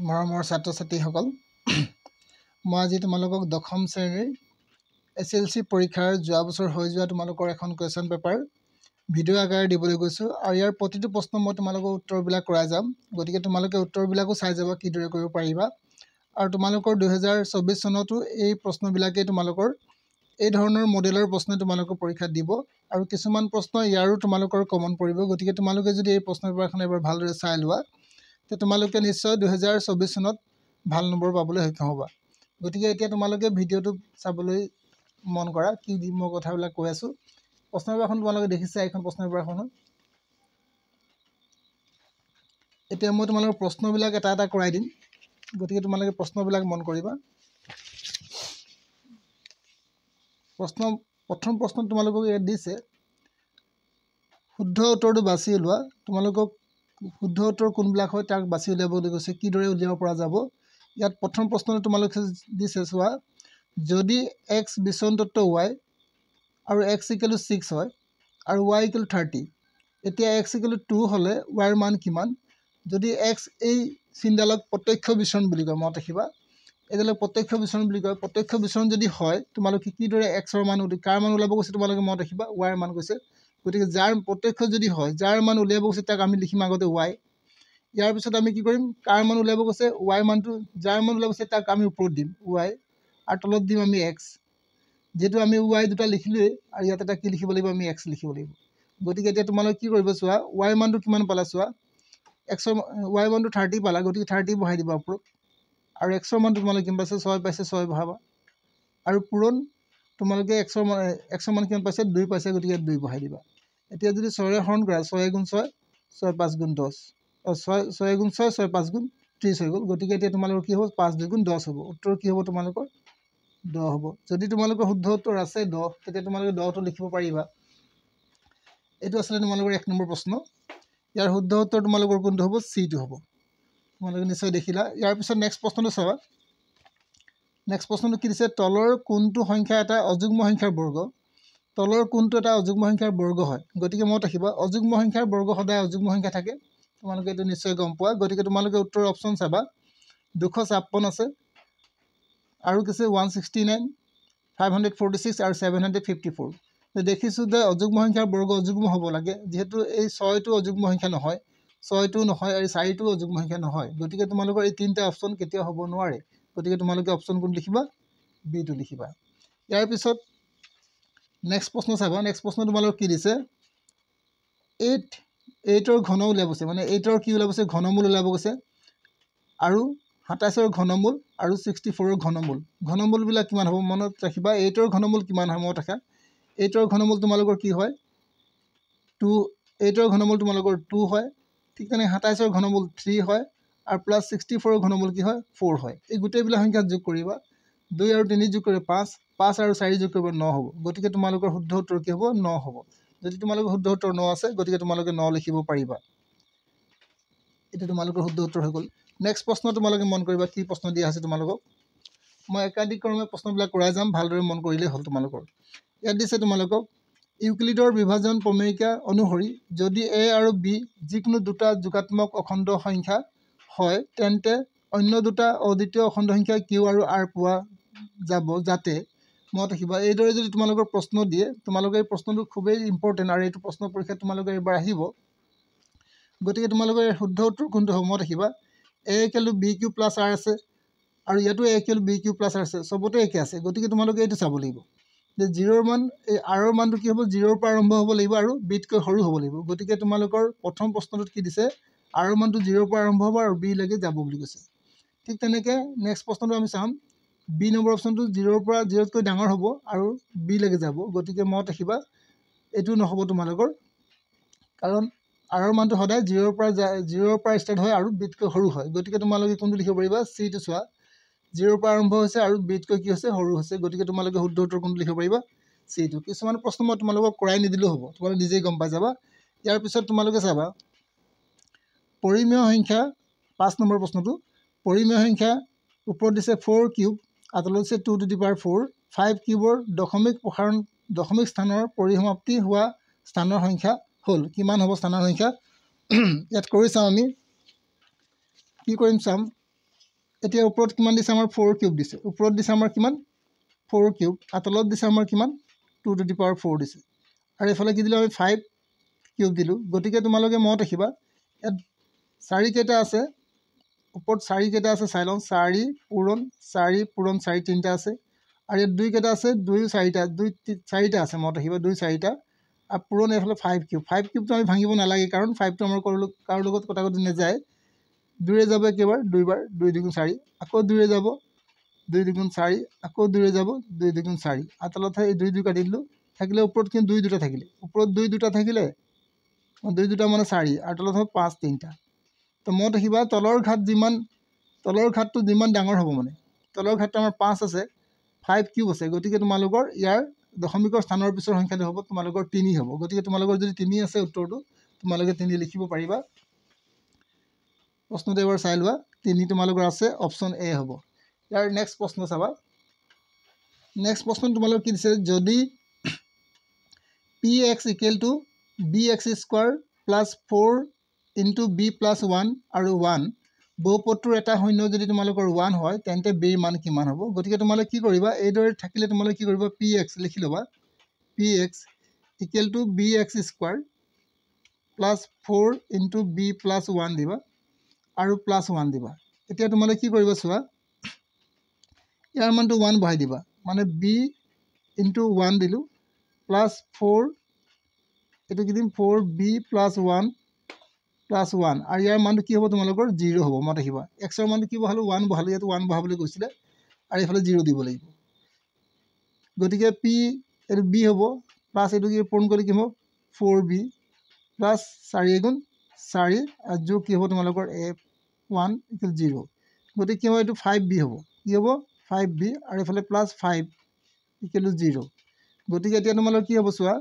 মৰমৰ ছাত্ৰ ছাত্ৰীসকল, মই আজি তোমালোকক দশম শ্ৰেণীৰ SLC পৰীক্ষাৰ যোৱা বছৰ হৈ যোৱা তোমালোকৰ এখন কুৱেশ্যন পেপাৰ ভিডিঅ' আকাৰে দিবলৈ গৈছোঁ আৰু ইয়াৰ প্ৰতিটো প্ৰশ্ন মই তোমালোকক উত্তৰবিলাক কৰাই যাম। গতিকে তোমালোকে উত্তৰবিলাকো চাই যাবা কিদৰে কৰিব পাৰিবা আৰু তোমালোকৰ 2024 চনতো এই প্ৰশ্নবিলাকেই তোমালোকৰ এই ধৰণৰ মডেলৰ প্ৰশ্ন তোমালোকৰ পৰীক্ষাত দিব আৰু কিছুমান প্ৰশ্ন ইয়াৰো তোমালোকৰ কমন পৰিব। গতিকে তোমালোকে যদি এই প্ৰশ্ন পেপাৰখন এবাৰ ভালদৰে চাই লোৱা তে তোমালোকে নিশ্চয় 2024 চনত ভাল নম্বৰ পাবলৈ সক্ষম হ'বা। গতিকে এতিয়া তোমালোকে ভিডিঅ'টো চাবলৈ মন কৰা কি মই কথাবিলাক কৈ আছোঁ। প্ৰশ্ন পেপাৰখন তোমালোকে দেখিছা, এইখন প্ৰশ্ন পেপাৰখনত এতিয়া মই তোমালোকৰ প্ৰশ্নবিলাক এটা এটা কৰাই দিম। গতিকে তোমালোকে প্ৰশ্নবিলাক মন কৰিবা। প্ৰথম প্ৰশ্ন তোমালোকক ইয়াত দিছে, শুদ্ধ উত্তৰটো বাছি ওলোৱা। তোমালোকক শুদ্ধ উত্তৰ কোনবিলাক হয় তাক বাছি উলিয়াবলৈ কৈছে, কিদৰে উলিয়াব পৰা যাব। ইয়াত প্ৰথম প্ৰশ্নটো তোমালোকে দিছে, চোৱা, যদি x বিচৰণ তত্ত্ব y আৰু x = 6 হয় আৰু y = 30, এতিয়া x = 2 হ'লে y ৰ মান কিমান? যদি x এই চিনডালক প্ৰত্যক্ষ বিচৰণ বুলি কয়, মনত ৰাখিবা এইডালক প্ৰত্যক্ষ বিচৰণ বুলি কয়। প্ৰত্যক্ষ বিচৰণ যদি হয় তোমালোকে কিদৰে x ৰ মান কাৰ মান ওলাব কৈছে তোমালোকে মনত ৰাখিবা, y ৰ মান কৈছে। গতিকে যাৰ প্ৰত্যক্ষ যদি হয়, যাৰ মান উলিয়াব কৈছে তাক আমি লিখিম আগতে y। ইয়াৰ পিছত আমি কি কৰিম, কাৰ মান উলিয়াব কৈছে y মানটো, যাৰ মান উলিয়াব কৈছে তাক আমি ওপৰত দিম y আৰু তলত দিম আমি x। যেহেতু আমি y দুটা লিখিলোৱেই আৰু ইয়াত এটা কি লিখিব লাগিব, আমি x লিখিব লাগিব। গতিকে এতিয়া তোমালোকে কি কৰিব, চোৱা y মানটো কিমান পালা, চোৱা y মানটো 30 পালা। গতিকে 30 বহাই দিবা ওপৰত আৰু x ৰ মানটো তোমালোকে কিমান পাইছে, 6 পাইছে, 6 বহাবা আৰু পূৰণ তোমালোকে x ৰ মান কিমান পাইছে, 2 পাইছে। গতিকে 2 বহাই দিবা। এতিয়া যদি 6ৰে হৰণ কৰা, 6 × 6 6 × 5 × 10, 6 × 6 6 × 5 × 30 হৈ গ'ল। গতিকে এতিয়া তোমালোকৰ কি হ'ব, 5 × 2 = 10 হ'ব। উত্তৰ কি হ'ব তোমালোকৰ 10 হ'ব। যদি তোমালোকৰ শুদ্ধ উত্তৰ আছে 10, তেতিয়া তোমালোকে 10টো লিখিব পাৰিবা। এইটো আছিলে তোমালোকৰ 1 নম্বৰ প্ৰশ্ন। ইয়াৰ শুদ্ধ উত্তৰ তোমালোকৰ কোনটো হ'ব, C-টো হ'ব। তোমালোকে নিশ্চয় দেখিলা। ইয়াৰ পিছত নেক্সট প্ৰশ্নটো চাবা। নেক্সট প্ৰশ্নটো কি দিছে, তলৰ কোনটো সংখ্যা এটা অযুগ্ম সংখ্যাৰ বৰ্গ? তলৰ কোনটো এটা অযুগ্ম সংখ্যাৰ বৰ্গ হয়? গতিকে মনত ৰাখিবা, অযুগ্ম সংখ্যাৰ বৰ্গ সদায় অযুগ্ম সংখ্যা থাকে। তোমালোকে এইটো নিশ্চয় গম পোৱা। গতিকে তোমালোকে উত্তৰ অপশ্যন চাবা, 256 আছে আৰু কিছু 169, 546 আৰু 754। দেখিছোঁ যে অযুগ্ম সংখ্যাৰ বৰ্গ অযুগ্ম হ'ব লাগে। যিহেতু এই 6টো অযুগ্ম সংখ্যা নহয়, 6টোও নহয় আৰু 4টোও অযুগ্ম সংখ্যা নহয়। গতিকে তোমালোকৰ এই 3টা অপশ্যন কেতিয়াও হ'ব নোৱাৰে। গতিকে তোমালোকে অপশ্যন কোন লিখিবা, B-টো লিখিবা। ইয়াৰ পিছত নেক্সট প্ৰশ্ন চাবা। নেক্সট প্ৰশ্ন তোমালোকক কি দিছে, 8ৰ ঘন উলিয়াব কৈছে, মানে 8ৰ কি ওলাব কৈছে, ঘনমূল ওলাব কৈছে আৰু 27ৰ ঘনমূল আৰু 64ৰ ঘনমূল। ঘনমূলবিলাক কিমান হ'ব মনত ৰাখিবা। 8ৰ ঘনমূল কিমান হয় মনত ৰাখা, 8ৰ ঘনমূল তোমালোকৰ কি হয়, 2। 8ৰ ঘনমূল তোমালোকৰ 2 হয়। ঠিক তেনে 27ৰ ঘনমূল 3 হয় আৰু প্লাছ 64ৰ ঘনমূল কি হয়, 4 হয়। এই গোটেইবিলাক সংখ্যাত যোগ কৰিবা, 2 আৰু 3 যোগ কৰিবা 5, 5 আৰু 4 যোগ কৰিবা 9 হ'ব। গতিকে তোমালোকৰ শুদ্ধ উত্তৰ কি হ'ব, 9 হ'ব। যদি তোমালোকৰ শুদ্ধ উত্তৰ 9 আছে, গতিকে তোমালোকে 9 লিখিব পাৰিবা। এইটো তোমালোকৰ শুদ্ধ উত্তৰ হৈ গ'ল। নেক্সট প্ৰশ্ন তোমালোকে মন কৰিবা, কি প্ৰশ্ন দিয়া আছে তোমালোকক। মই একাধিক্ৰমে প্ৰশ্নবিলাক কৰাই যাম, ভালদৰে মন কৰিলেই হ'ল তোমালোকৰ। ইয়াত দিছে তোমালোকক, ইউক্লিডৰ বিভাজন প্ৰমেয়িকা অনুসৰি যদি A আৰু B যিকোনো দুটা যোগাত্মক অখণ্ড সংখ্যা হয়, তেন্তে অন্য দুটা অদ্বিতীয় অখণ্ড সংখ্যা Q আৰু R পোৱা যাব, যাতে মনত ৰাখিবা। এইদৰে যদি তোমালোকৰ প্ৰশ্ন দিয়ে, তোমালোকে এই প্ৰশ্নটো খুবেই ইম্পৰ্টেণ্ট আৰু এইটো প্ৰশ্ন পৰীক্ষাত তোমালোকে এইবাৰ আহিব। গতিকে তোমালোকৰ শুদ্ধ উত্তৰ কোনটো হ'ব মনত ৰাখিবা। A = BQ + R আছে আৰু ইয়াতো A = BQ + R আছে, চবতে একে আছে। গতিকে তোমালোকে এইটো চাব লাগিব যে 0ৰ মান, এই R ৰ মানটো কি হ'ব, 0ৰ পৰা আৰম্ভ হ'ব লাগিব আৰু Bতকৈ সৰু হ'ব লাগিব। গতিকে তোমালোকৰ প্ৰথম প্ৰশ্নটোত কি দিছে, R ৰ মানটো 0ৰ পৰা আৰম্ভ হ'ব আৰু B লৈকে যাব বুলি কৈছে। ঠিক তেনেকৈ নেক্সট প্ৰশ্নটো আমি চাম, B নম্বৰ অপশ্যনটো 0তকৈ ডাঙৰ হ'ব আৰু B লৈকে যাব। গতিকে মনত ৰাখিবা, এইটো নহ'ব তোমালোকৰ, কাৰণ R ৰ মানটো সদায় 0ৰ পৰা ষ্টাৰ্ট হয় আৰু Bতকৈ সৰু হয়। গতিকে তোমালোকে কোনটো লিখিব পাৰিবা, C-টো চোৱা, 0ৰ পৰা আৰম্ভ হৈছে আৰু Bতকৈ কি হৈছে, সৰু হৈছে। গতিকে তোমালোকে শুদ্ধ উত্তৰ কোনটো লিখিব পাৰিবা, C-টো। কিছুমান প্ৰশ্ন মই তোমালোকক কৰাই নিদিলেও হ'ব, তোমালোকে নিজেই গম পাই যাবা। ইয়াৰ পিছত তোমালোকে চাবা, পৰিমেয় সংখ্যা 5 নম্বৰ প্ৰশ্নটো। পৰিমেয় সংখ্যা ওপৰত দিছে 4³ আৰু তলত দিছে 2⁴। 5³ দশমিক স্থানৰ পৰিসমাপ্তি হোৱা স্থানৰ সংখ্যা হ'ল, কিমান হ'ব স্থানৰ সংখ্যা। ইয়াত কৰি চাওঁ, আমি কি কৰিম চাম। এতিয়া ওপৰত কিমান দিছে আমাৰ 4 কিউব দিছে ওপৰত দিছে আমাৰ কিমান 4 কিউব আৰু তলত দিছে আমাৰ কিমান 2 টু দি পাৱাৰ 4 দিছে আৰু এফালে কি দিলোঁ আমি 5 কিউব দিলোঁ গতিকে তোমালোকে মনত ৰাখিবা ইয়াত 4 কেইটা আছে ওপৰত 4 কেইটা আছে চাই লওঁ 4 পূৰণ 4 তিনিটা আছে আৰু ইয়াত 2 কেইটা আছে 2 4টা আছে মনত ৰাখিবা 2 4টা আৰু পূৰণ এইফালে 5 কিউবটো আমি ভাঙিব নালাগে কাৰণ 5টো আমাৰ কাৰো লগত কটাকটি নাযায় 2ৰে যাব একেবাৰ 2বাৰ 2 2 4 আকৌ 2ৰে যাব 2 2 4 আকৌ 2ৰে যাব 2 2 4 আৰু তলত এই 2 2 কাটি দিলোঁ থাকিলে ওপৰত কিন্তু 2 দুটা থাকিলে ওপৰত 2 দুটা থাকিলে 2 দুটা মানে 4 আৰু তলত হ'ব 5 তিনিটা তো মনত ৰাখিবা তলৰ ঘাটটো যিমান ডাঙৰ হ'ব মানে তলৰ ঘাটটো আমাৰ 5 আছে 5 কিউব আছে গতিকে তোমালোকৰ ইয়াৰ দশমিকৰ স্থানৰ পিছৰ সংখ্যাটো হ'ব তোমালোকৰ 3 হ'ব গতিকে তোমালোকৰ যদি 3 আছে উত্তৰটো তোমালোকে 3 লিখিব পাৰিবা প্ৰশ্নটো এবাৰ চাই লোৱা 3 তোমালোকৰ আছে অপশ্যন এ হ'ব ইয়াৰ নেক্সট প্ৰশ্ন চাবা নেক্সট প্ৰশ্ন তোমালোকক কি দিছে যদি px = bx² + 4 * b + 1 আৰু 1 বহুপদটোৰ এটা শূন্য যদি তোমালোকৰ 1 হয় তেন্তে b ৰ মান কিমান হ'ব গতিকে তোমালোকে কি কৰিবা এইদৰে থাকিলে তোমালোকে কি কৰিবা px লিখি ল'বা px = bx² + 4 * b + 1 দিবা আৰু +1 দিবা এতিয়া তোমালোকে কি কৰিবা চোৱা ইয়াৰ মানটো 1 বহাই দিবা মানে b * 1 দিলোঁ +4 এইটো কি দিম 4b + 1 +1 আৰু ইয়াৰ মানটো কি হ'ব তোমালোকৰ 0 হ'ব মনত ৰাখিবা xৰ মানটো কি বহালোঁ 1 বহালোঁ ইয়াত 1 বহাবলৈ কৈছিলে আৰু এইফালে 0 দিব লাগিব গতিকে p এইটো b হ'ব প্লাছ এইটো কি পূৰণ কৰিলে কি হ'ব 4b + 4 * 4 আৰু যোগ কি হ'ব তোমালোকৰ 1 = 0 গতিকে কি হ'ব এইটো 5b হ'ব কি হ'ব 5b আৰু এইফালে +5 = 0 গতিকে এতিয়া তোমালোকৰ কি হ'ব চোৱা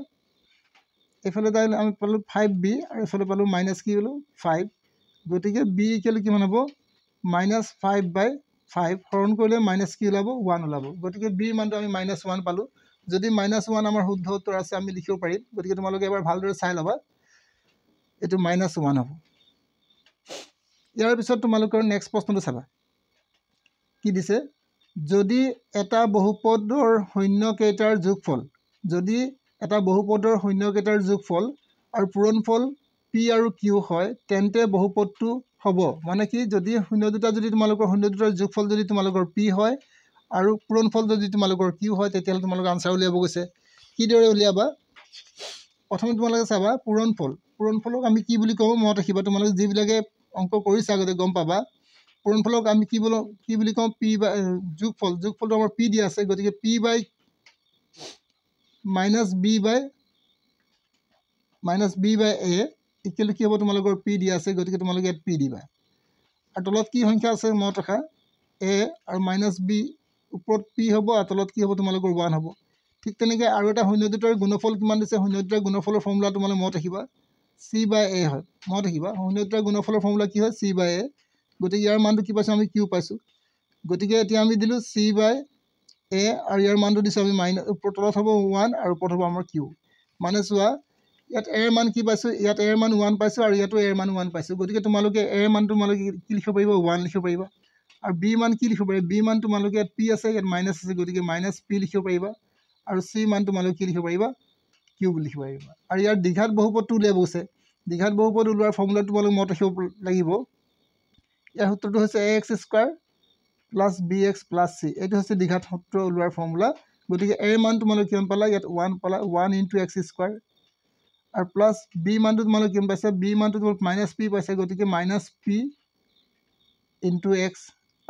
এইফালে তাইলে আমি পালোঁ 5b আৰু এইফালে পালোঁ মাইনাছ কি হ'লোঁ 5 গতিকে b = কিমান হ'ব -5/5 হৰণ কৰিলে মাইনাছ কি ওলাব 1 ওলাব গতিকে b ৰ মানটো আমি -1 পালোঁ যদি -1 আমাৰ শুদ্ধ উত্তৰ আছে আমি লিখিব পাৰিম গতিকে তোমালোকে এবাৰ ভালদৰে চাই ল'বা এইটো -1 হ'ব ইয়াৰ পিছত তোমালোকৰ নেক্সট প্ৰশ্নটো চাবা কি দিছে যদি এটা বহুপদৰ শূন্যকেইটাৰ যোগফল আৰু পূৰণফল p আৰু q হয় তেন্তে বহুপদটো হ'ব মানে কি যদি শূন্য দুটাৰ যোগফল যদি তোমালোকৰ p হয় আৰু পূৰণফল যদি তোমালোকৰ q হয় তেতিয়াহ'লে তোমালোকৰ আনচাৰ উলিয়াব গৈছে কিদৰে উলিয়াবা প্ৰথমে তোমালোকে চাবা পূৰণফলক আমি কি বুলি কওঁ মনত ৰাখিবা তোমালোকে যিবিলাকে অংক কৰিছে আগতে গম পাবা পূৰণফলক আমি কি বুলি কওঁ p যোগফলটো আমাৰ p দিয়া আছে গতিকে p / -b/a = কি হ'ব তোমালোকৰ p দিয়া আছে গতিকে তোমালোকে ইয়াত p দিবা আৰু তলত কি সংখ্যা আছে মনত ৰাখা a আৰু -b ওপৰত p হ'ব আৰু তলত কি হ'ব তোমালোকৰ 1 হ'ব ঠিক তেনেকৈ আৰু এটা শূন্য দুটাৰ গুণফল কিমান দিছে শূন্য দুটাৰ গুণফলৰ ফৰ্মুলা তোমালোকে মনত ৰাখিবা c/a হয় মনত ৰাখিবা শূন্য দুটাৰ গুণফলৰ ফৰ্মুলা কি হয় c/a গতিকে ইয়াৰ মানটো কি পাইছোঁ আমি q পাইছোঁ গতিকে এতিয়া আমি দিলোঁ c/a আৰু ইয়াৰ মানটো দিছোঁ আমি তলত হ'ব 1 আৰু ওপৰত হ'ব আমাৰ q মানে চোৱা ইয়াত a ৰ মান কি পাইছোঁ ইয়াত a ৰ মান 1 পাইছোঁ আৰু ইয়াতো a ৰ মান 1 পাইছোঁ গতিকে তোমালোকে a ৰ মান তোমালোকে কি লিখিব পাৰিবা 1 লিখিব পাৰিবা আৰু b মান কি লিখিব পাৰিবা b মান তোমালোকে ইয়াত p আছে ইয়াত মাইনাছ আছে গতিকে -p লিখিব পাৰিবা আৰু c মান তোমালোকে কি লিখিব পাৰিবা q বুলি লিখিব পাৰিবা আৰু ইয়াৰ দ্বিঘাত বহুপদটো উলিয়াব গৈছে দ্বিঘাত বহুপদ ওলোৱাৰ ফৰ্মুলাটো তোমালোকে মনত ৰাখিব লাগিব ইয়াৰ সূত্ৰটো হৈছে ax² + bx + c এইটো হৈছে দ্বিঘাত সূত্ৰ ওলোৱাৰ ফৰ্মুলা গতিকে a ৰ মান তোমালোকে কিমান পালা ইয়াত 1 পালা 1 * x² আৰু প্লাছ b মানটো তোমালোকে কিমান পাইছা b মানটো তোমালোকে -p পাইছা গতিকে -p * x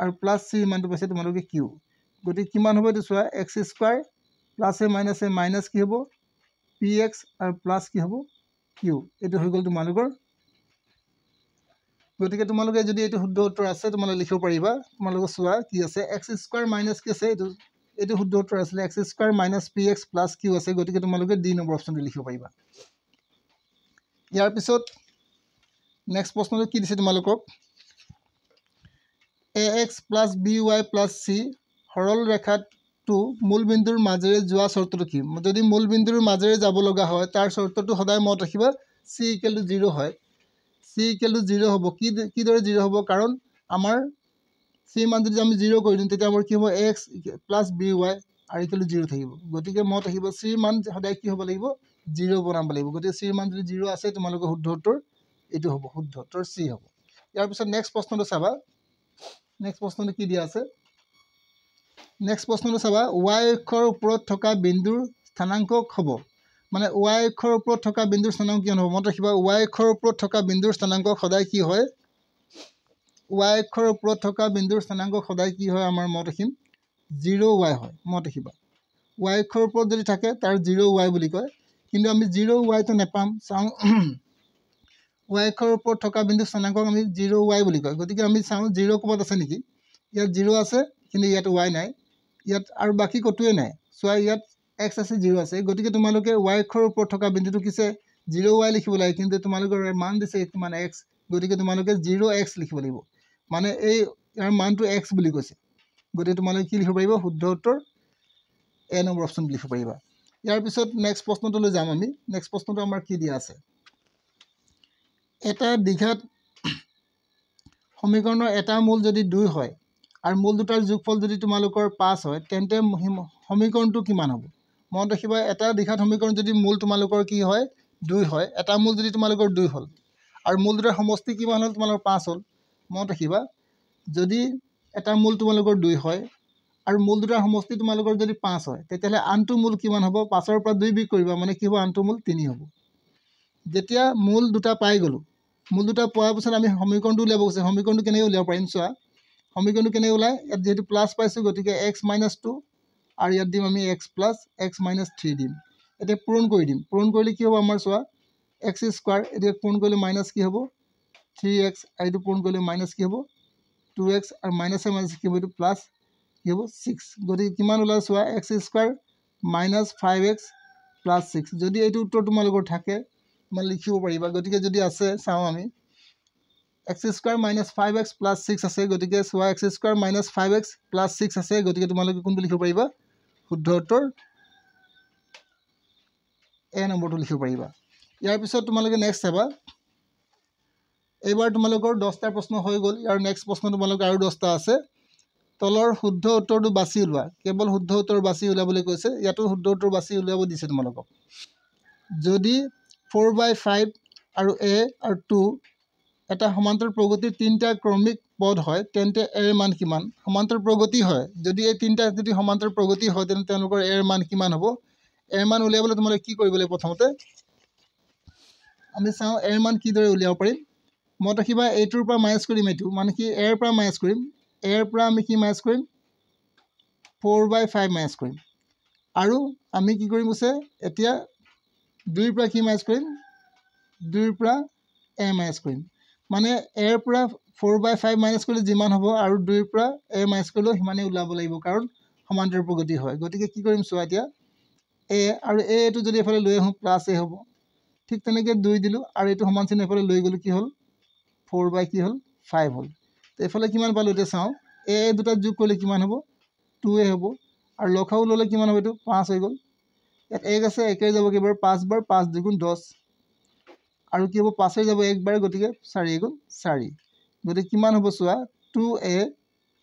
আৰু প্লাছ c মানটো পাইছে তোমালোকে q গতিকে কিমান হ'ব এইটো চোৱা x² + মাইনাছ কি হ'ব px আৰু প্লাছ কি হ'ব q এইটো হৈ গ'ল তোমালোকৰ গতিকে তোমালোকে যদি এইটো শুদ্ধ উত্তৰ আছে তোমালোকে লিখিব পাৰিবা তোমালোকে চোৱা কি আছে x² মাইনাছ কি আছে এইটো শুদ্ধ উত্তৰ আছিলে x² - px + q আছে গতিকে তোমালোকে d নম্বৰ অপশ্যনটো লিখিব পাৰিবা ইয়াৰ পিছত নেক্সট প্ৰশ্নটো কি দিছে তোমালোকক ax + by + c সৰল ৰেখাটো মূলবিন্দুৰ মাজেৰে যোৱা চৰ্তটো কি যদি মূলবিন্দুৰ মাজেৰে যাব লগা হয় তাৰ চৰ্তটো সদায় মনত ৰাখিবা c = 0 হয় c = 0 হ'ব কিদৰে 0 হ'ব কাৰণ আমাৰ চি মান যদি আমি 0 কৰি দিওঁ তেতিয়া আমাৰ কি হ'ব x প্লাছ by আৰু ইকুৱেল টু 0 থাকিব গতিকে মত আহিব চিৰ মান সদায় কি হ'ব লাগিব 0 বনাব লাগিব গতিকে চিৰ মান যদি 0 আছে তোমালোকৰ শুদ্ধ উত্তৰ এইটো হ'ব শুদ্ধ উত্তৰ চি হ'ব ইয়াৰ পিছত নেক্সট প্ৰশ্নটো চাবা নেক্সট প্ৰশ্নটো কি দিয়া আছে নেক্সট প্ৰশ্নটো চাবা y অক্ষৰ ওপৰত থকা বিন্দুৰ স্থানাংক হ'ব মানে y অক্ষৰ ওপৰত থকা বিন্দুৰ স্থানাংক কি হ'ব মত ৰাখিবা y অক্ষৰ ওপৰত থকা বিন্দুৰ স্থানাংক সদায় কি হয় y অক্ষৰ ওপৰত থকা বিন্দুৰ স্থানাংক সদায় কি হয় আমাৰ মত ৰাখিম 0y হয় মত ৰাখিবা y অক্ষৰ ওপৰত যদি থাকে তাৰ 0y বুলি কয় কিন্তু আমি 0y তো নেপাম চাওঁ y অক্ষৰ ওপৰত থকা বিন্দুৰ স্থানাংকক আমি 0y বুলি কয় গতিকে আমি চাওঁ 0 ক'ত আছে নেকি ইয়াত 0 আছে কিন্তু ইয়াত y নাই ইয়াত আৰু বাকি কতোৱে নাই চোৱা ইয়াত x আছে 0 আছে গতিকে তোমালোকে y অক্ষৰ ওপৰত থকা বিন্দুটো কিছে 0y লিখিব লাগে কিন্তু তোমালোকৰ মান দিছে মানে x গতিকে তোমালোকে 0x লিখিব লাগিব মানে এই ইয়াৰ মানটো x বুলি কৈছে গতিকে তোমালোকে কি লিখিব পাৰিবা শুদ্ধ উত্তৰ এ নম্বৰ অপচন লিখিব পাৰিবা ইয়াৰ পিছত নেক্সট প্ৰশ্নটো লৈ যাম আমি নেক্সট প্ৰশ্নটো আমাৰ কি দিয়া আছে এটা দ্বিঘাত সমীকৰণৰ এটা মূল যদি 2 হয় আৰু মূল দুটাৰ যোগফল যদি তোমালোকৰ 5 হয় তেন্তে সমীকৰণটো কিমান হ'ব মনত ৰাখিবা এটা দ্বিঘাত সমীকৰণ যদি মূল তোমালোকৰ কি হয় 2 হয় এটা মূল যদি তোমালোকৰ 2 হ'ল আৰু মূল দুটাৰ সমষ্টি কিমান হ'ল তোমালোকৰ 5 হ'ল মনত ৰাখিবা যদি এটা মূল তোমালোকৰ 2 হয় আৰু মূল দুটাৰ সমষ্টি তোমালোকৰ যদি 5 হয় তেতিয়াহ'লে আনটো মূল কিমান হ'ব 5 ৰ পৰা 2 বিয়োগ কৰিবা মানে কি হ'ব আনটো মূল 3 হ'ব যেতিয়া মূল দুটা পাই গলো মূল দুটা পোৱাৰ পিছত আমি সমীকৰণটো উলিয়াব গৈছে সমীকৰণটো কেনেকৈ উলিয়াব পাৰিম চোৱা সমীকৰণটো কেনেকৈ ওলাই ইয়াত যেহেতু প্লাছ পাইছোঁ গতিকে x - 2 আৰু ইয়াত দিম আমি x + x - 3 দিম এতিয়া পূৰণ কৰি দিম পূৰণ কৰিলে কি হ'ব আমাৰ চোৱা x² এতিয়া পূৰণ কৰিলে মাইনাছ কি হ'ব 3x আৰু এইটো পূৰণ কৰিলে মাইনাছ কি হ'ব 2x আৰু মাইনাছে মাইনাছ কি হ'ব এইটো প্লাছ কি হ'ব 6 গতিকে কিমান ওলাই চোৱা x² - 5x + 6 যদি এইটো উত্তৰ তোমালোকৰ থাকে মানে লিখিব পাৰিবা গতিকে যদি আছে চাওঁ আমি x² - 5x + 6 আছে গতিকে চোৱা x² - 5x + 6 আছে গতিকে তোমালোকে কোনটো লিখিব পাৰিবা শুদ্ধ উত্তৰ এ নম্বৰটো লিখিব পাৰিবা ইয়াৰ পিছত তোমালোকে নেক্সট চাবা এইবাৰ তোমালোকৰ 10টা প্ৰশ্ন হৈ গ'ল ইয়াৰ নেক্সট প্ৰশ্ন তোমালোকৰ আৰু 10টা আছে তলৰ শুদ্ধ উত্তৰটো বাছি উলিওৱা কেৱল শুদ্ধ উত্তৰ বাছি উলিয়াবলৈ কৈছে ইয়াতো শুদ্ধ উত্তৰ বাছি উলিয়াব দিছে তোমালোকক যদি 4/5 আৰু a আৰু 2 এটা সমান্তৰাল প্ৰগতিৰ তিনিটা ক্ৰমিক পদ হয় তেন্তে এৰ মান কিমান সমান্তৰাল প্ৰগতি হয় যদি এই তিনিটা যদি সমান্তৰাল প্ৰগতি হয় তেন্তে তেওঁলোকৰ এৰ মান কিমান হ'ব এৰ মান উলিয়াবলৈ তোমালোকে কি কৰিব লাগিব প্ৰথমতে আমি চাওঁ এৰ মান কিদৰে উলিয়াব পাৰিম মত ৰাখিবা এইটোৰ পৰা মাইনাছ কৰিম এইটো মানে কি এৰ পৰা মাইনাছ কৰিম এৰ পৰা আমি কি মাইনাছ কৰিম 4/5 মাইনাছ কৰিম আৰু আমি কি কৰিম কৈছে এতিয়া 2ৰ পৰা কি মাইনাছ কৰিম 2ৰ পৰা a মাইনাছ কৰিম মানে এৰ পৰা 4/5 মাইনাছ কৰিলে যিমান হ'ব আৰু 2ৰ পৰা a মাইনাছ কৰিলেও সিমানেই ওলাব লাগিব কাৰণ সমান্তৰাল প্ৰগতি হয় গতিকে কি কৰিম চোৱা এতিয়া a আৰু a এইটো যদি এফালে লৈ আহোঁ প্লাছ a হ'ব ঠিক তেনেকৈ 2 দিলোঁ আৰু এইটো সমান চিহ্ন এফালে লৈ গ'লোঁ কি হ'ল 4/5 কি হ'ল 5 হ'ল তো এইফালে কিমান পালোঁ এতিয়া চাওঁ a দুটা যোগ কৰিলে কিমান হ'ব 2a হ'ব আৰু লসাগু ল'লে কিমান হ'ব এইটো 5 হৈ গ'ল ইয়াত 1 আছে 1 যাব কেইবাৰ 5 বাৰ 5 × 2 = 10 আৰু কি হ'ব 5 যাব একবাৰ গতিকে 4 × 4 গতিকে কিমান হ'ব চোৱা 2a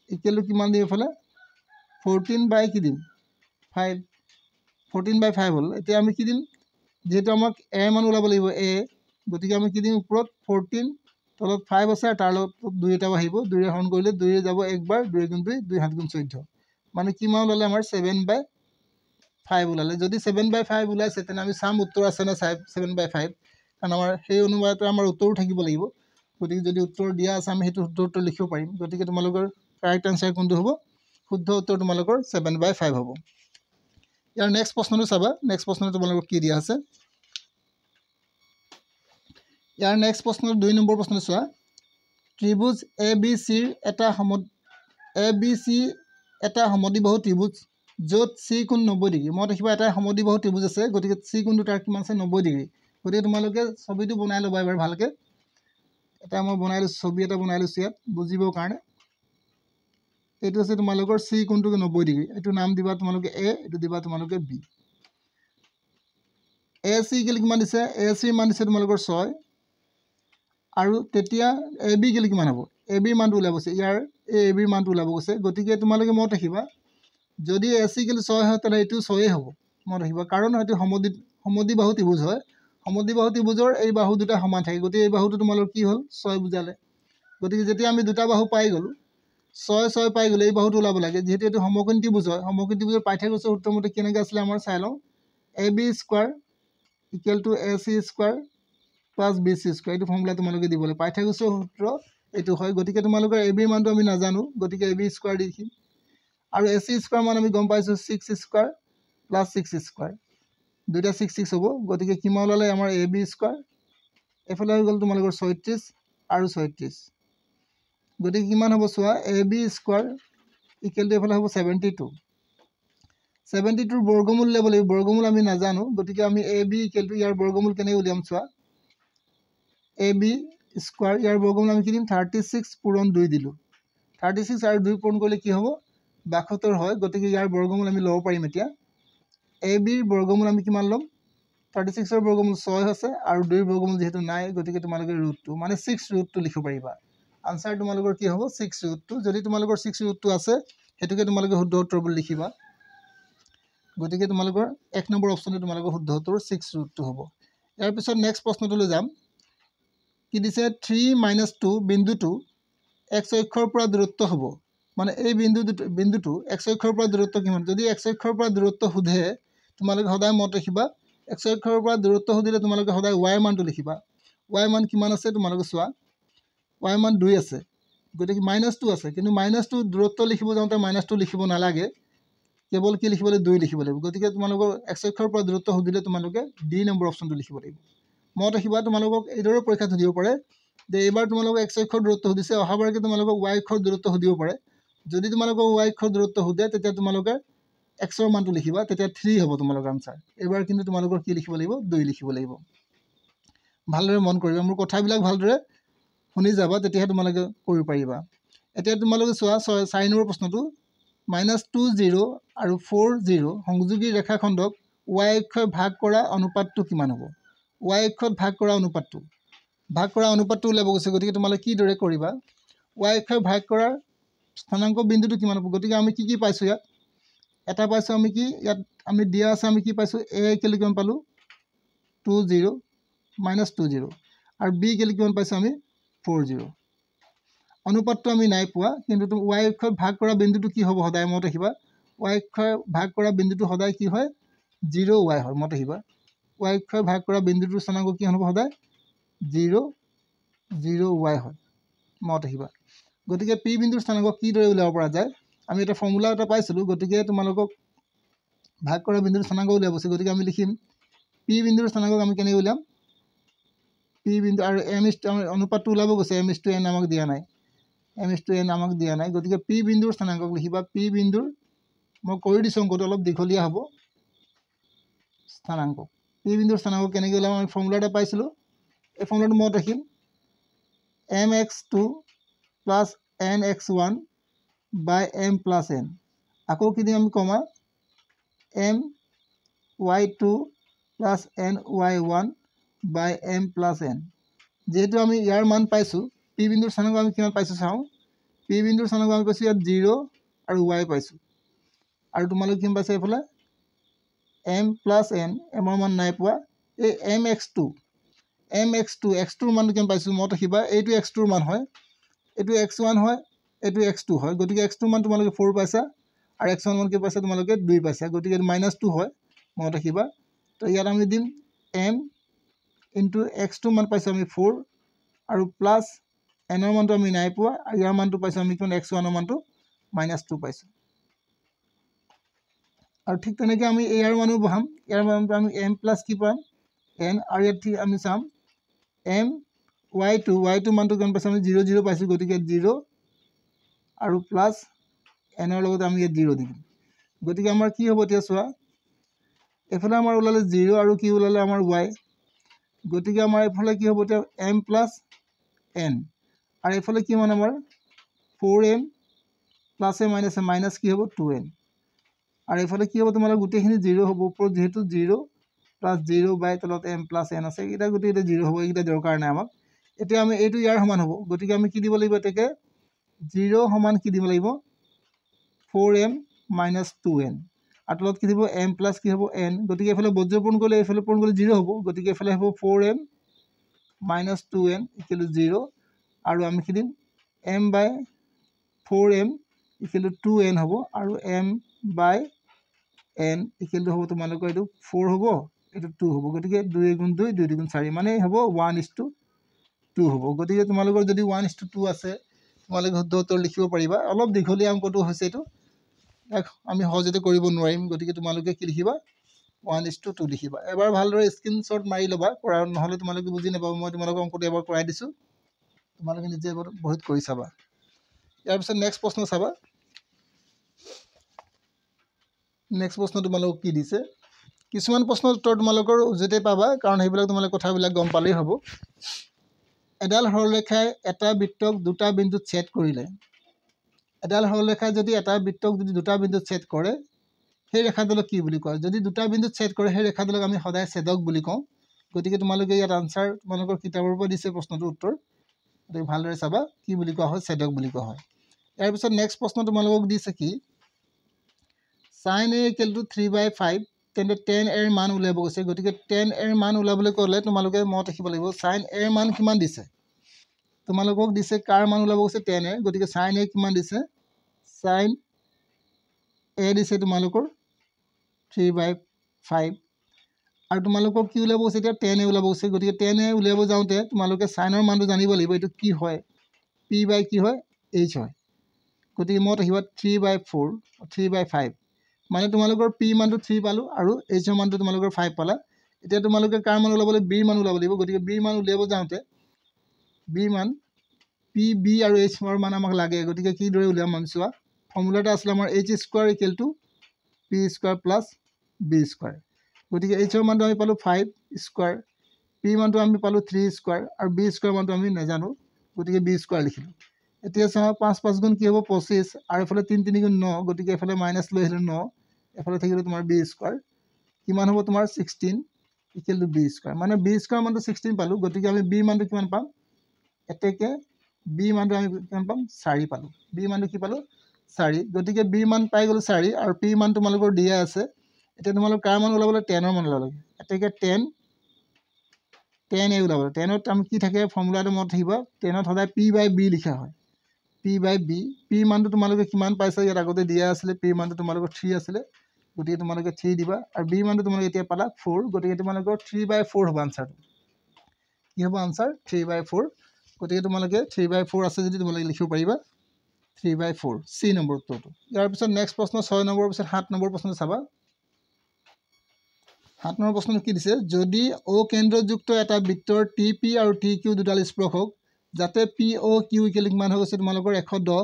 = কিমান দিম এফালে 14/5 কি দিম 5 14/5 হ'ল এতিয়া আমি কি দিম যেহেতু আমাক a মান ওলাব লাগিব a গতিকে আমি কি দিম ওপৰত 14 তলত 5 আছে আৰু তাৰ লগত 2 এটাও আহিব 2ৰে হৰণ কৰিলে 2ৰে যাব একবাৰ 2 × 2 2 7 × 14 মানে কিমান ওলালে আমাৰ 7/5 ওলালে যদি 7/5 ওলাইছে তেনে আমি চাম উত্তৰ আছে নে 7/5 কাৰণ আমাৰ সেই অনুপাতে আমাৰ উত্তৰো থাকিব লাগিব গতিকে যদি উত্তৰ দিয়া আছে আমি সেইটো শুদ্ধ উত্তৰ লিখিব পাৰিম গতিকে তোমালোকৰ কাৰেক্ট আনচাৰ কোনটো হ'ব শুদ্ধ উত্তৰ তোমালোকৰ 7/5 হ'ব ইয়াৰ নেক্সট প্ৰশ্নটো চাবা নেক্সট প্ৰশ্নটো তোমালোকৰ কি দিয়া আছে ইয়াৰ নেক্সট প্ৰশ্ন 2 নম্বৰ প্ৰশ্নটো চোৱা ত্ৰিভুজ ABCৰ এটা সমদ্বিবাহু ত্ৰিভুজ য'ত C কোণ 90 ডিগ্ৰী মনত ৰাখিবা এটা সমদ্বিবাহু ত্ৰিভুজ আছে গতিকে C কোণটো তাৰ কিমান আছে 90 ডিগ্ৰী গতিকে তোমালোকে ছবিটো বনাই ল'বা এবাৰ ভালকৈ এটা মই বনাই লৈছোঁ ছবি এটা বনাই লৈছোঁ ইয়াত বুজিবৰ কাৰণে এইটো আছে তোমালোকৰ C কোণটো 90 ডিগ্ৰী এইটো নাম দিবা তোমালোকে A এইটো দিবা তোমালোকে B AC কিমান দিছে AC মান দিছে তোমালোকৰ 6 আৰু তেতিয়া AB কিমান হ'ব এ বি মানটো ওলাব গৈছে ইয়াৰ এই এ বিৰ মানটো ওলাব গৈছে গতিকে তোমালোকে মনত ৰাখিবা যদি এছ ইকুৱেল 6 হয় তেতিয়াহ'লে এইটো 6 হ'ব মনত ৰাখিবা কাৰণ এইটো সমদ্বিবাহু ত্ৰিভুজ হয় সমদ্বিবাহু ত্ৰিভুজৰ এই বাহু দুটা সমান থাকে গতিকে এই বাহুটো তোমালোকৰ কি হ'ল 6 বুজালে গতিকে যেতিয়া আমি দুটা বাহু পাই গ'লোঁ 6 পাই গ'লে এই বাহুটো ওলাব লাগে যিহেতু এইটো সমকোণী ত্ৰিভুজ হয় সমকোণী ত্ৰিভুজৰ পাইথাগোৰাছৰ সূত্ৰমতে কেনেকৈ আছিলে আমাৰ চাই লওঁ A B square equal to A C square plus B C square এইটো ফৰ্মুলা তোমালোকে দিব লাগে পাইথাগোৰাছৰ সূত্ৰ এইটো হয় গতিকে তোমালোকৰ এ বিৰ মানটো আমি নাজানো গতিকে এ বি স্কোৱাৰ দি দেখিম আৰু এ চি স্কোৱাৰ মান আমি গম পাইছোঁ 6 স্কোৱাৰ প্লাছ 6 স্কোৱাৰ দুইটা 6 হ'ব গতিকে কিমান ওলালে আমাৰ এ বি স্কোৱাৰ এইফালে হৈ গ'ল তোমালোকৰ 36 আৰু 36 গতিকে কিমান হ'ব চোৱা এ বি স্কোৱাৰ ইকুৱেল টু এইফালে হ'ব 72 বৰ্গমূল উলিয়াব লাগিব বৰ্গমূল আমি নাজানো গতিকে আমি এ বি ইকুৱেল টু ইয়াৰ বৰ্গমূল কেনেকৈ উলিয়াম চোৱা এ বি স্কোৱাৰ ইয়াৰ বৰ্গমূল আমি কি দিম 36 পূৰণ 2 দিলোঁ 36 আৰু 2 পূৰণ কৰিলে কি হ'ব 72 হয় গতিকে ইয়াৰ বৰ্গমূল আমি ল'ব পাৰিম এতিয়া এ বিৰ বৰ্গমূল আমি কিমান ল'ম 36ৰ বৰ্গমূল 6 আছে আৰু 2ৰ বৰ্গমূল যিহেতু নাই গতিকে তোমালোকে ৰুটটো মানে 6 ৰুটটো লিখিব পাৰিবা আনচাৰ তোমালোকৰ কি হ'ব 6 ৰুটটো যদি তোমালোকৰ 6 ৰুটটো আছে সেইটোকে তোমালোকে শুদ্ধ উত্তৰ বুলি লিখিবা গতিকে তোমালোকৰ 1 নম্বৰ অপশ্যনটো তোমালোকৰ শুদ্ধ উত্তৰ 6 ৰুটটো হ'ব ইয়াৰ পিছত নেক্সট প্ৰশ্নটোলৈ যাম কি দিছে 3 - 2 বিন্দুটো x অক্ষৰ পৰা দূৰত্ব হ'ব মানে এই বিন্দুটো x অক্ষৰ পৰা দূৰত্ব কিমান যদি x অক্ষৰ পৰা দূৰত্ব সোধে তোমালোকে সদায় মনত ৰাখিবা x অক্ষৰ পৰা দূৰত্ব সুধিলে তোমালোকে সদায় y মানটো লিখিবা y মান কিমান আছে তোমালোকে চোৱা y মান 2 আছে গতিকে -2 আছে কিন্তু -2 দূৰত্ব লিখিব যাওঁতে -2 লিখিব নালাগে কেৱল কি লিখিব লাগিব 2 লিখিব লাগিব গতিকে তোমালোকৰ x অক্ষৰ পৰা দূৰত্ব সুধিলে তোমালোকে ডি নম্বৰ অপশ্যনটো লিখিব লাগিব মনত ৰাখিবা তোমালোকক এইদৰে পৰীক্ষাত সুধিব পাৰে যে এইবাৰ তোমালোকক x অক্ষৰ দূৰত্ব সুধিছে অহাবাৰকে তোমালোকক y অক্ষৰ দূৰত্ব সুধিব পাৰে যদি তোমালোকক y অক্ষৰ দূৰত্ব সুধে তেতিয়া তোমালোকে x ৰ মানটো লিখিবা তেতিয়া 3 হ'ব তোমালোকৰ আনসাৰ এবাৰ কিন্তু তোমালোকৰ কি লিখিব লাগিব 2 লিখিব লাগিব ভালদৰে মন কৰিবা মোৰ কথাবিলাক ভালদৰে শুনি যাবা তেতিয়াহে তোমালোকে কৰিব পাৰিবা এতিয়া তোমালোকে চোৱা 4 নম্বৰ প্ৰশ্নটো -2 0 আৰু 4 0 সংযোগী ৰেখাখণ্ডক y অক্ষই ভাগ কৰা অনুপাতটো কিমান হ'ব y অক্ষত ভাগ কৰা অনুপাতটো উলিয়াব গৈছে গতিকে তোমালোকে কিদৰে কৰিবা y অক্ষই ভাগ কৰাৰ স্থানাংক বিন্দুটো কিমান হ'ব গতিকে আমি কি পাইছোঁ ইয়াত এটা পাইছোঁ আমি কি ইয়াত আমি দিয়া আছে আমি কি পাইছোঁ a ইকুৱেল কিমান পালোঁ 2 0 -2 0 আৰু b ইকুৱেল কিমান পাইছোঁ আমি 4 0 অনুপাতটো আমি নাই পোৱা কিন্তু y অক্ষত ভাগ কৰা বিন্দুটো কি হ'ব সদায় মনত ৰাখিবা y অক্ষই ভাগ কৰা বিন্দুটো সদায় কি হয় 0 y হয় মনত ৰাখিবা y অক্ষই ভাগ কৰা বিন্দুটোৰ স্থানাংক কি হ'ব সদায় 0 0 y হয় মনত ৰাখিবা গতিকে p বিন্দুৰ স্থানাংক কিদৰে উলিয়াব পৰা যায় আমি এটা ফৰ্মুলা এটা পাইছিলোঁ গতিকে তোমালোকক ভাগ কৰা বিন্দুৰ স্থানাংক উলিয়াব আছে গতিকে আমি লিখিম p বিন্দুৰ স্থানাংক আমি কেনেকৈ উলিয়াম p বিন্দু আৰু m অনুপাতটো ওলাব গৈছে m/n আমাক দিয়া নাই m/n আমাক দিয়া নাই গতিকে p বিন্দুৰ স্থানাংক লিখিবা p বিন্দুৰ মই কৰি দিছোঁ অংকটো অলপ দীঘলীয়া হ'ব স্থানাংক p বিন্দুৰ স্থানাংক কেনেকৈ উলিয়াম আমি ফৰ্মুলা এটা পাইছিলোঁ এই ফৰ্মুলাটো মনত ৰাখিম mx2 + nx1 / m + n আকৌ কি দিম আমি কমা my2 + ny1 / m + n যেহেতু আমি ইয়াৰ মান পাইছোঁ p বিন্দুৰ স্থানাংক আমি কিমান পাইছোঁ চাওঁ p বিন্দুৰ স্থানাংক আমি পাইছোঁ ইয়াত 0 আৰু y পাইছোঁ আৰু তোমালোকে কিমান পাইছে এইফালে m + n m ৰ মান নাই পোৱা এই mx2 x2ৰ মানটো কিমান পাইছোঁ মনত ৰাখিবা এইটো x2ৰ মান হয় এইটো x1 হয় এইটো x2 হয় গতিকে x2ৰ মান তোমালোকে 4 পাইছা আৰু x1 মান কি পাইছা তোমালোকে 2 পাইছা গতিকে -2 হয় মনত ৰাখিবা তো ইয়াত আমি দিম m * x2 মান পাইছোঁ আমি 4 আৰু প্লাছ n ৰ মানটো আমি নাই পোৱা আৰু ইয়াৰ মানটো পাইছোঁ আমি কিমান x1 ৰ মানটো -2 পাইছোঁ আৰু ঠিক তেনেকৈ আমি ইয়াৰ মানো বহাম ইয়াৰ মানটো আমি m + কি পাম n আৰু ইয়াত আমি চাম y2 মানটো কিমান পাইছোঁ আমি 0 0 পাইছোঁ গতিকে 0 আৰু প্লাছ n ৰ লগত আমি ইয়াত 0 দি দিম গতিকে আমাৰ কি হ'ব এতিয়া চোৱা এইফালে আমাৰ ওলালে 0 আৰু কি ওলালে আমাৰ y গতিকে আমাৰ এইফালে কি হ'ব এতিয়া m + n আৰু এইফালে কিমান আমাৰ 4m + মাইনাছ কি হ'ব 2n আৰু এইফালে কি হ'ব তোমালোকৰ গোটেইখিনি 0 হ'ব ওপৰত যিহেতু 0 + 0 বাই তলত m + n আছে এইকেইটা গোটেইকেইটা 0 হ'ব এইকেইটা দৰকাৰ নাই আমাক এতিয়া আমি এইটো ইয়াৰ সমান হ'ব গতিকে আমি কি দিব লাগিব এতেকে 0 সমান কি দিব লাগিব 4m - 2n আৰু তলত কি দিব m প্লাস কি হ'ব n গতিকে এফালে বজ্ৰপূৰ্ণ গ'লে এফালে পূৰ্ণ গ'লে 0 হ'ব গতিকে এফালে হ'ব 4m - 2n = 0 আৰু আমি কি দিম m/4m = 2n হ'ব আৰু m/n = হ'ব তোমালোকৰ এইটো 4 হ'ব এইটো 2 হ'ব গতিকে 2 × 2 2 × 4 মানে হ'ব 1:2 হ'ব গতিকে তোমালোকৰ যদি 1:2 আছে তোমালোকে শুদ্ধ উত্তৰ লিখিব পাৰিবা অলপ দীঘলীয়া অংকটো হৈছে এইটো আমি সহজতে কৰিব নোৱাৰিম গতিকে তোমালোকে কি লিখিবা 1:2 লিখিবা এবাৰ ভালদৰে স্ক্ৰীনশ্বট মাৰি ল'বা কৰা নহ'লে তোমালোকে বুজি নাপাব মই তোমালোকক অংকটো এবাৰ কৰাই দিছোঁ তোমালোকে নিজে এবাৰ বহুত কৰি চাবা ইয়াৰ পিছত নেক্সট প্ৰশ্ন চাবা নেক্সট প্ৰশ্ন তোমালোকক কি দিছে কিছুমান প্ৰশ্নৰ উত্তৰ তোমালোকৰ উজতে পাবা কাৰণ সেইবিলাক তোমালোকে কথাবিলাক গম পালেই হ'ব এডাল সৰলৰেখাই এটা বৃত্তক দুটা বিন্দুত ছেদ কৰিলে এডাল সৰলৰেখাই যদি এটা বৃত্তক যদি দুটা বিন্দুত ছেদ কৰে সেই ৰেখাডালক কি বুলি কয় যদি দুটা বিন্দুত ছেদ কৰে সেই ৰেখাডালক আমি সদায় ছেদক বুলি কওঁ গতিকে তোমালোকে ইয়াত আনসাৰ তোমালোকৰ কিতাপৰ পৰা দিছে প্ৰশ্নটোৰ উত্তৰ গতিকে ভালদৰে চাবা কি বুলি কোৱা হয় ছেদক বুলি কোৱা হয় ইয়াৰ পিছত নেক্সট প্ৰশ্ন তোমালোকক দিছে কি sin a = 3/5 তেন্তে tan a ৰ মান উলিয়াব গৈছে গতিকে tan a ৰ মান উলিয়াবলৈ ক'লে তোমালোকে মনত ৰাখিব লাগিব sin a ৰ মান কিমান দিছে তোমালোকক দিছে কাৰ মান উলিয়াব গৈছে tan a গতিকে sin a কিমান দিছে sin a দিছে তোমালোকৰ 3/5 আৰু তোমালোকক কি উলিয়াব গৈছে এতিয়া tan a উলিয়াব গৈছে গতিকে tan a উলিয়াব যাওঁতে তোমালোকে sin ৰ মানটো জানিব লাগিব এইটো কি হয় p বাই কি হয় h হয় গতিকে মত আহিব 3/4 3/5 মানে তোমালোকৰ p মানটো 3 পালো আৰু h ৰ মানটো তোমালোকৰ 5 পালা এতিয়া তোমালোকে কাৰ মান উলিয়াবলৈ b মান উলিয়াব লাগিব গতিকে b মান উলিয়াব যাওঁতে b মান p b আৰু h ৰ মান আমাক লাগে গতিকে কি দৰে উলিয়াম আমি চোৱা ফৰ্মুলাটা আছিল আমাৰ h² = p² + b² গতিকে h ৰ মানটো আমি পালো 5² p মানটো আমি পালো 3² আৰু b² মানটো আমি নাজানো গতিকে b² লিখিলো এতিয়া চাও 5 5 গুণ কি হ'ব 25 আৰু এফালে 3 3 গুণ 9 গতিকে এফালে মাইনাস লৈ আহিলে 9 এফালে থাকিলে তোমাৰ b² কিমান হ'ব তোমাৰ 16 = b² মানে b² মানটো 16 পালো গতিকে আমি b মানটো কিমান পাম এতেকে b মানটো আমি কিমান পাম 4 পালো b মানটো কি পালো 4 গতিকে b মান পাই গলো 4 আৰু p মান তোমালোকৰ দিয়া আছে এতিয়া তোমালোক কাৰ মান ওলাবলৈ 10 ৰ মান ওলাব এতেকে 10 a ওলাব 10 ত আমি কি থাকে ফৰ্মুলাটো মনত থাকিব 10 ত সদায় p/b লিখা হয় p/b p মানটো তোমালোকে কিমান পাইছা ইয়াত আগতে দিয়া আছিল p মানটো তোমালোকৰ 3 আছিল গতিকে তোমালোকে 3 দিবা আৰু b মানটো তোমালোকে এতিয়া পালা 4 গতিকে তোমালোকৰ 3/4 হ'ব আনসাৰটো কি হ'ব আনসাৰ 3/4 গতিকে তোমালোকে 3/4 আছে যদি তোমালোকে লিখিব পাৰিবা 3/4 c নম্বৰ উত্তৰটো ইয়াৰ পিছত নেক্সট প্ৰশ্ন 6 নম্বৰ পিছত 7 নম্বৰ প্ৰশ্ন চাবা 7 নম্বৰ প্ৰশ্নটো কি দিছে যদি o কেন্দ্ৰযুক্ত এটা বৃত্তৰ TP আৰু TQ দুডাল স্পৰ্শক যাতে POQ = কিমান হৈ গৈছে তোমালোকৰ 110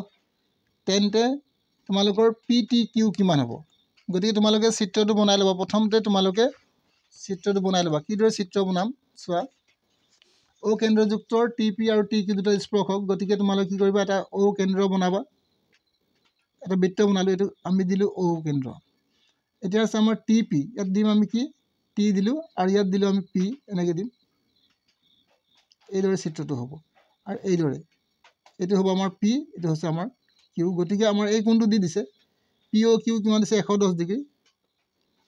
তেন্তে তোমালোকৰ PTQ কিমান হ'ব গতিকে তোমালোকে চিত্ৰটো বনাই ল'বা প্ৰথমতে তোমালোকে চিত্ৰটো বনাই ল'বা কিদৰে চিত্ৰ বনাম চোৱা O কেন্দ্ৰযুক্তৰ TP আৰু TQ দুডাল স্পৰ্শক গতিকে তোমালোকে কি কৰিবা এটা O কেন্দ্ৰ বনাবা এটা বৃত্ত বনালো এটো আমি দিলো O কেন্দ্ৰ এতিয়া আছে আমাৰ TP ইয়াত দিম আমি কি T দিলো আৰু ইয়াত দিলো আমি P এনেকৈ দিম এইদৰে চিত্ৰটো হ'ব আৰু এইদৰে এইটো হ'ব আমাৰ P এইটো হৈছে আমাৰ Q গতিকে আমাৰ এই কোণটো দি দিছে POQ কিমান দিছে 110 ডিগ্ৰী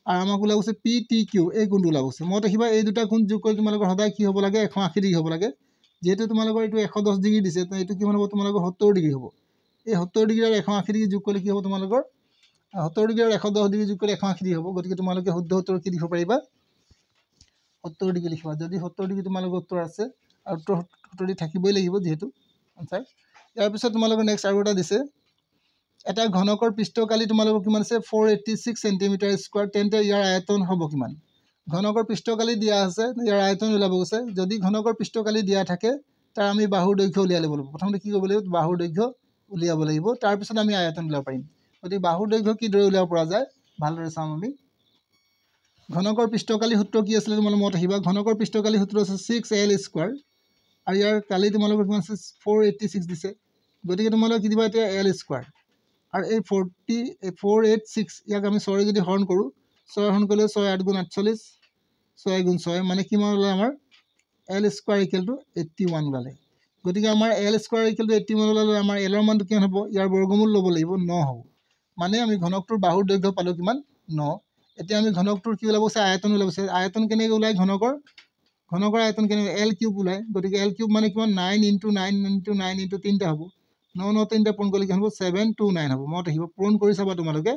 আৰু আমাক ওলা গৈছে PTQ এই কোণটো ওলা গৈছে মই দেখিবা এই দুটা কোণ যোগ কৰি তোমালোকৰ সদায় কি হ'ব লাগে 180 ডিগ্ৰী হ'ব লাগে যেহেতু তোমালোকৰ এইটো 110 ডিগ্ৰী দিছে তো এইটো কিমান হ'ব তোমালোকৰ 70 ডিগ্ৰী হ'ব এই 70 ডিগ্ৰী আৰু 180 ডিগ্ৰী যোগ কৰিলে কি হ'ব তোমালোকৰ 70 ডিগ্ৰী আৰু 110 ডিগ্ৰী যোগ কৰিলে 180 ডিগ্ৰী হ'ব গতিকে তোমালোকে শুদ্ধ উত্তৰ কি লিখিব পাৰিবা 70 ডিগ্ৰী লিখিবা যদি 70 ডিগ্ৰী তোমালোকৰ উত্তৰ আছে আৰু 70 ডিগ্ৰী থাকিবই লাগিব যেহেতু আনসাৰ ইয়াৰ পিছত তোমালোকৰ নেক্সট আৰু এটা দিছে এটা ঘনকৰ পৃষ্ঠকালি তোমালোকৰ কিমান আছে 486 সেন্টিমিটাৰ স্কয়াৰ তেন্তে ইয়াৰ আয়তন হ'ব কিমান ঘনকৰ পৃষ্ঠকালি দিয়া আছে ইয়াৰ আয়তন ওলাব গৈছে যদি ঘনকৰ পৃষ্ঠকালি দিয়া থাকে তাৰ আমি বাহুৰ দৈৰ্ঘ্য উলিয়াই ল'ব লাগিব প্ৰথমতে কি কৰিব লাগিব বাহুৰ দৈৰ্ঘ্য উলিয়াব লাগিব তাৰ পিছত আমি আয়তন উলিয়াব পাৰিম গতিকে বাহুৰ দৈৰ্ঘ্য কি দৰে উলিয়াব পৰা যায় ভালদৰে চাম আমি ঘনকৰ পৃষ্ঠকালি সূত্ৰ কি আছিল তোমালোক মত আহিবা ঘনকৰ পৃষ্ঠকালি সূত্ৰ আছে 6l স্কয়াৰ আৰু ইয়াৰ কালি তোমালোকৰ কিমান আছে 486 দিছে গতিকে তোমালোক কি দিবা এতিয়া l স্কয়াৰ আৰু এই 486 ইয়াক আমি 6 যদি হৰণ কৰো 6 হৰণ কৰিলে 6 8 গুণ 48 6 গুণ 6 মানে কিমান হল আমাৰ L square equal to 81 ওলালে গতিকে আমাৰ L square equal to 81 ওলালে আমাৰ L ৰ মানটো কিমান হ'ব ইয়াৰ বৰ্গমূল ল'ব লাগিব 9 হ'ব মানে আমি ঘনকটোৰ বাহুৰ দৈৰ্ঘ্য পালো কিমান 9 এতিয়া আমি ঘনকটোৰ কি ওলাব আছে আয়তন ওলাব আছে আয়তন কেনেকৈ ওলাই ঘনকৰ আয়তন কেনেকৈ L কিউব ওলাই গতিকে L কিউব মানে কিমান 9 * 9 * 9 * 3 টা হ'ব 9 9 3 টা পূৰণ কৰিলে কিমান হ'ব 729 হ'ব মত আহিব পূৰণ কৰি চাবা তোমালোকে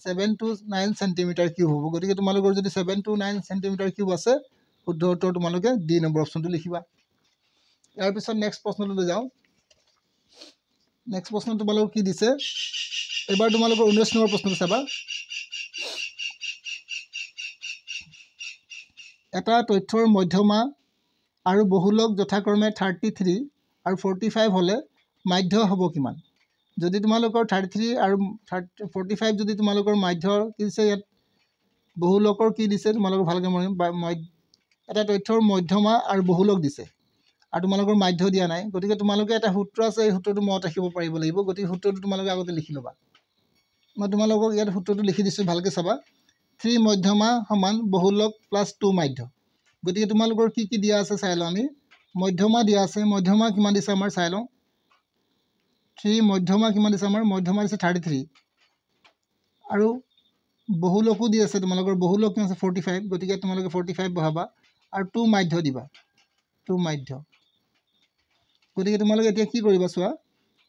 729 সেন্টিমিটাৰ কিউব হ'ব গতিকে তোমালোকৰ যদি 729 সেন্টিমিটাৰ কিউব আছে শুদ্ধ উত্তৰ তোমালোকে ডি নম্বৰ অপচনটো লিখিবা ইয়াৰ পিছত নেক্সট প্ৰশ্নটো যাওঁ নেক্সট প্ৰশ্ন তোমালোকক কি দিছে এবাৰ তোমালোকৰ 19 নম্বৰ প্ৰশ্নটো চাবা এটা তথ্যৰ মধ্যমা আৰু বহুলক যথাক্ৰমে 33 আৰু 45 হলে মাধ্য হ'ব কিমান যদি তোমালোকৰ 33 আৰু 45 যদি তোমালোকৰ মাধ্য কি দিছে ইয়াত বহুলকৰ কি দিছে তোমালোকৰ ভালকৈ মন এটা তথ্যৰ মধ্যমা আৰু বহুলক দিছে আৰু তোমালোকৰ মাধ্য দিয়া নাই গতিকে তোমালোকে এটা সূত্ৰ আছে এই সূত্ৰটো মনত ৰাখিব পাৰিব লাগিব গতিকে সূত্ৰটো তোমালোকে আগতে লিখি ল'বা মই তোমালোকক ইয়াত সূত্ৰটো লিখি দিছোঁ ভালকৈ চাবা 3 মধ্যমা সমান বহুলক প্লাছ 2 মাধ্য গতিকে তোমালোকৰ কি কি দিয়া আছে চাই লওঁ আমি মধ্যমা দিয়া আছে মধ্যমা কিমান দিছে আমাৰ চাই লওঁ 3 মধ্যমা কিমান দিছে আমাৰ মধ্যমা দিছে 33 আৰু বহুলকো দি আছে তোমালোকৰ বহুলক কিমান আছে 45 গতিকে তোমালোকে 45 বহাবা আৰু 2 মাধ্য দিবা 2 মাধ্য গতিকে তোমালোকে এতিয়া কি কৰিবা চোৱা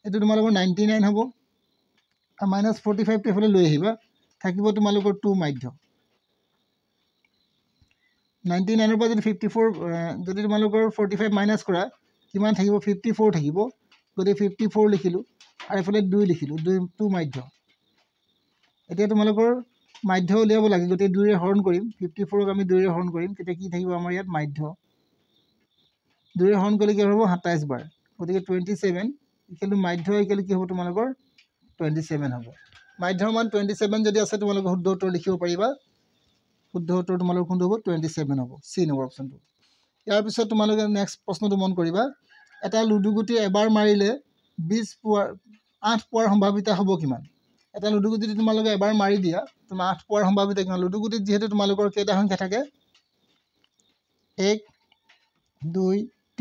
এইটো তোমালোকৰ 99 হ'ব আৰু -45 টো এফালে লৈ আহিবা থাকিব তোমালোকৰ 2 মাধ্য 99 ৰ পৰা যদি 54 যদি তোমালোকৰ 45 মাইনাছ কৰা কিমান থাকিব 54 থাকিব গতিকে 54 লিখিলোঁ আৰু এফালে 2 লিখিলোঁ 2 মাধ্য এতিয়া তোমালোকৰ মাধ্য উলিয়াব লাগে গতিকে 2 ৰে হৰণ কৰিম 54ক আমি 2 ৰে হৰণ কৰিম তেতিয়া কি থাকিব আমাৰ ইয়াত মাধ্য 2 ৰে হৰণ কৰিলে কি হ'ব 27 বাৰ গতিকে 27 ইকুৱেল মাধ্য ইকুৱেল কি হ'ব তোমালোকৰ 27 হ'ব মাধ্যৰ মান 27 যদি আছে তোমালোকে শুদ্ধ উত্তৰ লিখিব পাৰিবা শুদ্ধ উত্তৰ তোমালোকৰ কোনটো হ'ব 27 হ'ব সি নম্বৰ অপচনটো ইয়াৰ পিছত তোমালোকে নেক্সট প্ৰশ্নটো মন কৰিবা এটা লুডু গুটি এবাৰ মাৰিলে 8 পোৱাৰ সম্ভাৱিতা হ'ব কিমান এটা লুডু গুটি যদি তোমালোকে এবাৰ মাৰি দিয়া তোমাৰ 8 পোৱাৰ সম্ভাৱিতা কিমান লুডু গুটিত যিহেতু তোমালোকৰ কেইটা সংখ্যা থাকে 1 2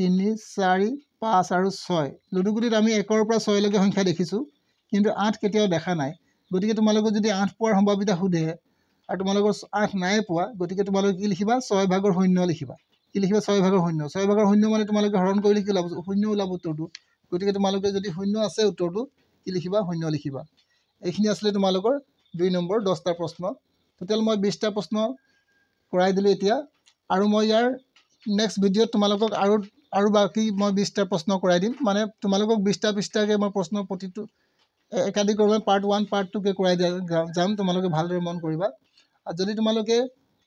3 4 5 আৰু 6 লুডু গুটিত আমি 1 ৰ পৰা 6 লৈকে সংখ্যা দেখিছোঁ কিন্তু 8 কেতিয়াও দেখা নাই গতিকে তোমালোকে যদি 8 পোৱাৰ সম্ভাৱিতা সোধে আৰু তোমালোকৰ 8 নাই পোৱা গতিকে তোমালোকে কি লিখিবা 6 ভাগৰ 0 লিখিবা কি লিখিবা 6 ভাগৰ 0 6 ভাগৰ 0 মানে তোমালোকে হৰণ কৰিলে কি ওলাব 0 ওলাব উত্তৰটো গতিকে তোমালোকে যদি 0 আছে উত্তৰটো কি লিখিবা 0 লিখিবা এইখিনি আসলে তোমালোকৰ 2 নম্বৰ 10টা প্ৰশ্ন টোটাল মই 20টা প্ৰশ্ন কৰাই দিলোঁ এতিয়া আৰু মই ইয়াৰ নেক্সট ভিডিঅ'ত তোমালোকক আৰু বাকি মই 20টা প্ৰশ্ন কৰাই দিম মানে তোমালোকক 20টা পৃষ্ঠাকে মই প্ৰশ্ন প্ৰতিটো একাধিক্ৰমে পাৰ্ট 1 পাৰ্ট 2 কে কৰাই যাম তোমালোকে ভালদৰে মন কৰিবা আৰু যদি তোমালোকে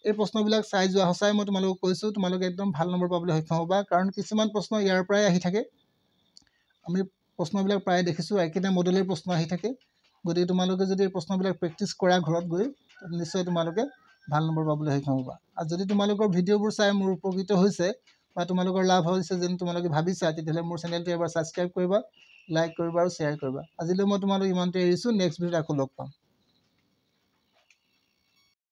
এই প্ৰশ্নবিলাক চাই যোৱা হসাই মই তোমালোকক কৈছোঁ তোমালোকে একদম ভাল নম্বৰ পাবলৈ সক্ষম হ'বা কাৰণ কিছুমান প্ৰশ্ন ইয়াৰ পৰাই আহি থাকে আমি প্ৰশ্নবিলাক প্ৰায় দেখিছোঁ একেটা মডেলৰ প্ৰশ্ন আহি থাকে গতিকে তোমালোকে যদি এই প্ৰশ্নবিলাক প্ৰেক্টিছ কৰা ঘৰত গৈ নিশ্চয় তোমালোকে ভাল নম্বৰ পাবলৈ সক্ষম হ'বা আৰু যদি তোমালোকৰ ভিডিঅ'বোৰ চাই মোৰ উপকৃত হৈছে বা তোমালোকৰ লাভ হৈছে যেন তোমালোকে ভাবিছা তেতিয়াহ'লে মোৰ চেনেলটো এবাৰ ছাবস্ক্ৰাইব কৰিবা লাইক কৰিবা আৰু শ্বেয়াৰ কৰিবা আজিলৈ মই তোমালোক ইমানতে এৰিছোঁ নেক্সট ভিডিঅ'ত আকৌ লগ পাম